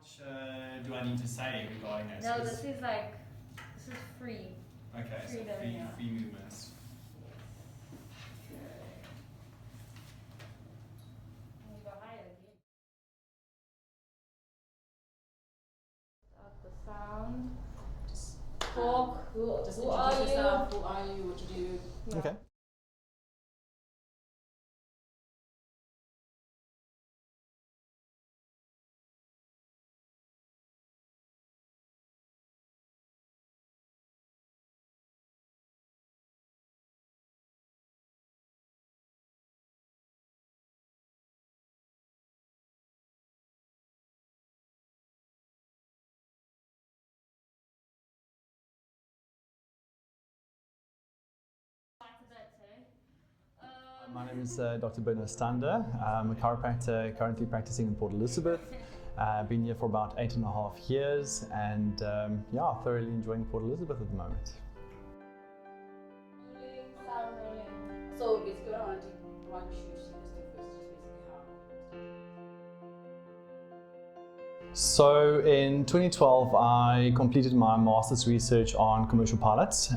much do I need to say regarding this? No, this is free. Okay, so free movements. The sound. Just Talk. Who are introduce you? yourself. Who are you? What you do? Yeah. Okay. My name is Dr. Berno. I'm a chiropractor currently practicing in Port Elizabeth. I've been here for about 8.5 years and thoroughly enjoying Port Elizabeth at the moment. Sound rolling. So basically, what I want to shoot you to do first is basically how. So in 2012, I completed my master's research on commercial pilots,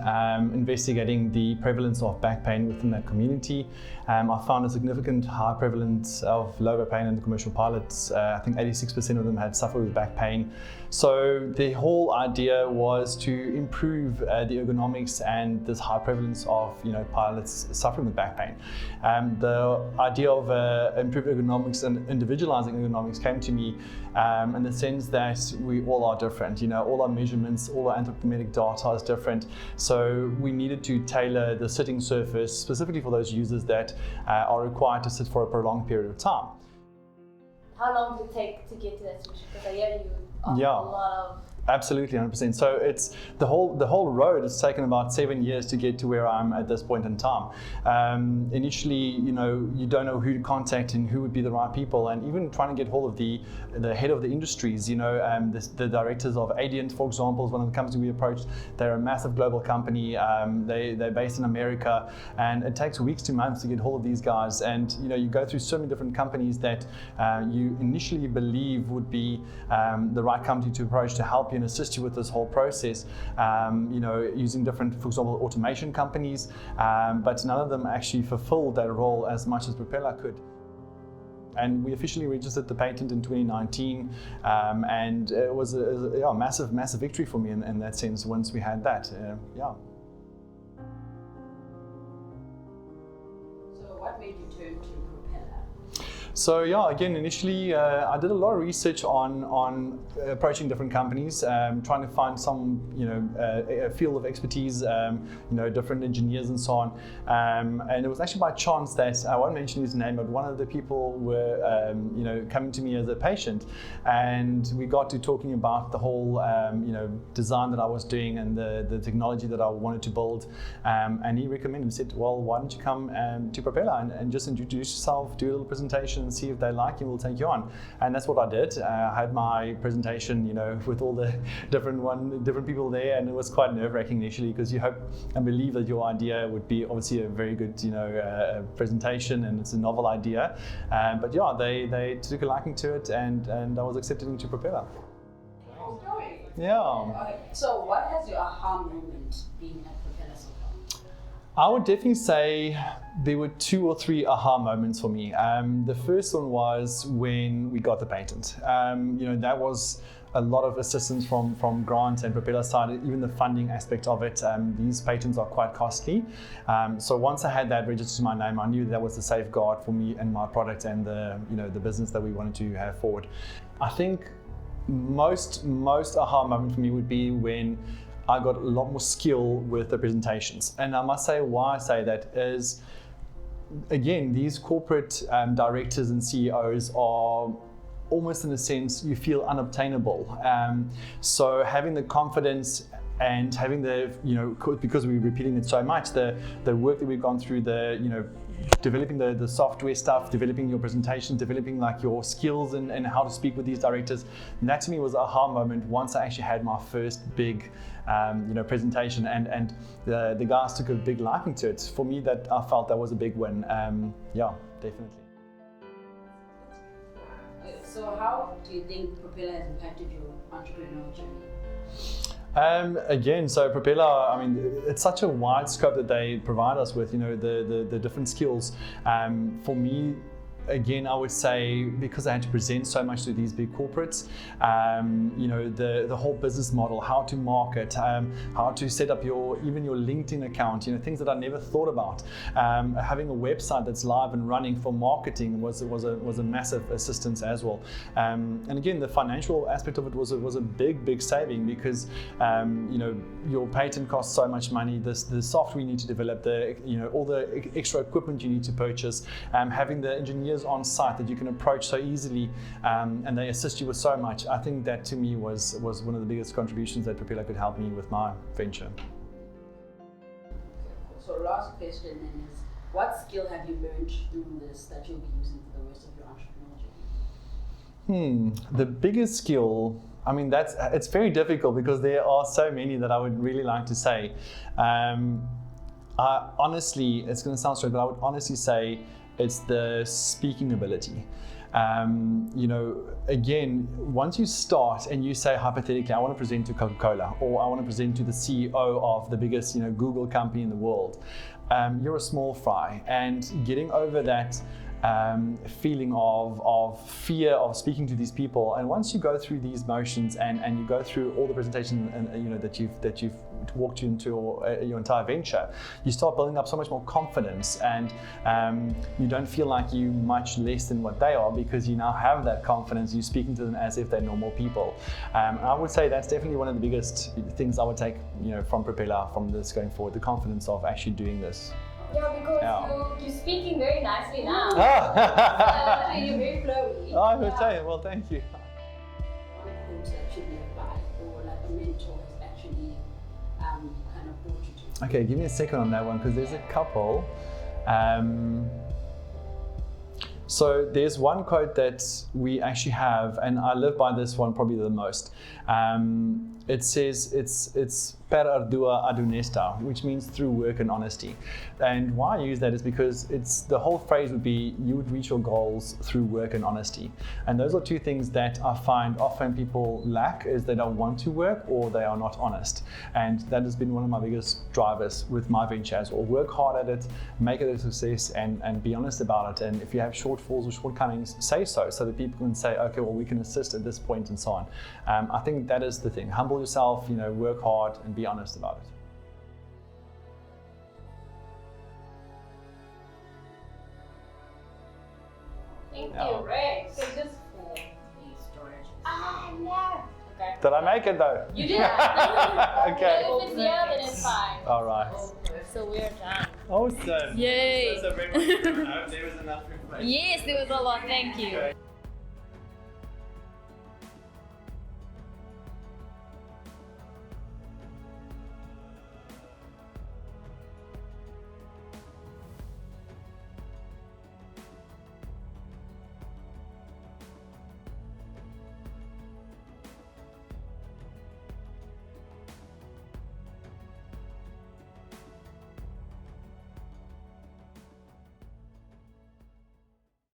investigating the prevalence of back pain within that community. I found a significant high prevalence of low back pain in the commercial pilots. I think 86% of them had suffered with back pain. So the whole idea was to improve the ergonomics and this high prevalence of pilots suffering with back pain. The idea of improved ergonomics and individualizing ergonomics came to me in the sense that we all are different. All our measurements, all our anthropometric data is different. So we needed to tailor the sitting surface specifically for those users that are required to sit for a prolonged period of time. How long did it take to get to that solution? Because I hear you offer Yeah. a lot of. Absolutely, 100%. So it's the whole road has taken about 7 years to get to where I'm at this point in time. Initially, you don't know who to contact and who would be the right people, and even trying to get hold of the head of the industries. The directors of Adient, for example, is one of the companies we approached. They're a massive global company. They're based in America, and it takes weeks to months to get hold of these guys. And you go through so many different companies that you initially believe would be the right company to approach to help you and assist you with this whole process, using different, for example, automation companies, but none of them actually fulfilled that role as much as Propeller could. And we officially registered the patent in 2019, and it was a massive victory for me in that sense once we had that. So what made you turn to Propeller? So again, initially I did a lot of research on approaching different companies, trying to find some a field of expertise, different engineers and so on. And it was actually by chance that I won't mention his name, but one of the people were coming to me as a patient, and we got to talking about the whole design that I was doing and the technology that I wanted to build. And he recommended, said, well, why don't you come to Propeller and just introduce yourself, do a little presentation, and see if they like you, we'll take you on. And that's what I did. I had my presentation, with all the different people there, and it was quite nerve-wracking initially because you hope and believe that your idea would be obviously a very good, presentation, and it's a novel idea. But yeah, they took a liking to it, and I was accepted into Propeller. Wow. Story. Yeah. Okay. So what has your aha moment been at Propeller so far? I would definitely say there were 2 or 3 aha moments for me. The first one was when we got the patent. That was a lot of assistance from Grant and Propeller side, even the funding aspect of it. These patents are quite costly. So once I had that registered to my name, I knew that was the safeguard for me and my product and the business that we wanted to have forward. I think most aha moment for me would be when I got a lot more skill with the presentations. And I must say why I say that is, again, these corporate directors and CEOs are almost, in a sense, you feel unobtainable. So having the confidence and having the, because we're repeating it so much, the work that we've gone through, developing the software stuff, developing your presentation, developing like your skills and how to speak with these directors. And that to me was an aha moment once I actually had my first big presentation, and the guys took a big liking to it. For me, that I felt that was a big win. Yeah, definitely. So how do you think Propeller has impacted your entrepreneurial journey? Again, so Propeller, I mean, it's such a wide scope that they provide us with, the different skills. For me, again, I would say because I had to present so much to these big corporates, the whole business model, how to market, how to set up even your LinkedIn account, things that I never thought about. Having a website that's live and running for marketing was a massive assistance as well. And again, the financial aspect of it was a big saving because your patent costs so much money. The software you need to develop, all the extra equipment you need to purchase, having the engineers on site that you can approach so easily, and they assist you with so much. I think that to me was one of the biggest contributions that Propeller could help me with my venture. So last question then is, what skill have you learned through this that you'll be using for the rest of your entrepreneurial journey? The biggest skill, I mean, it's very difficult because there are so many that I would really like to say. Honestly, it's going to sound strange, but I would honestly say it's the speaking ability. Again, once you start and you say hypothetically, I want to present to Coca-Cola, or I want to present to the CEO of the biggest, Google company in the world, you're a small fry, and getting over that feeling of fear of speaking to these people, and once you go through these motions and you go through all the presentation that you've walked into your entire venture, you start building up so much more confidence, and you don't feel like you're much less than what they are because you now have that confidence. You're speaking to them as if they're normal people. I would say that's definitely one of the biggest things I would take from Propeller from this going forward, the confidence of actually doing this. Yeah, because you're speaking very nicely now. You're very flowy. Oh, I would say, well, thank you. One quote that should be applied, or like a mentor has actually kind of brought you to. Okay, give me a second on that one because there's a couple. So there's one quote that we actually have, and I live by this one probably the most. It says it's per ardua ad honesta, which means through work and honesty. And why I use that is because the whole phrase would be you would reach your goals through work and honesty. And those are two things that I find often people lack, is they don't want to work or they are not honest. And that has been one of my biggest drivers with my venture as well. Work hard at it, make it a success, and be honest about it. And if you have shortfalls or shortcomings, say so that people can say, okay, well, we can assist at this point and so on. I think that is the thing. Humble yourself, work hard and be honest about it. Thank you, Ray. So just no. Okay. Did I make it though? You did. Okay. If it's here, then it's fine. All right. So we're done. Awesome. Yay. So very much. There was enough information. Yes, there was a lot. Thank you. Okay.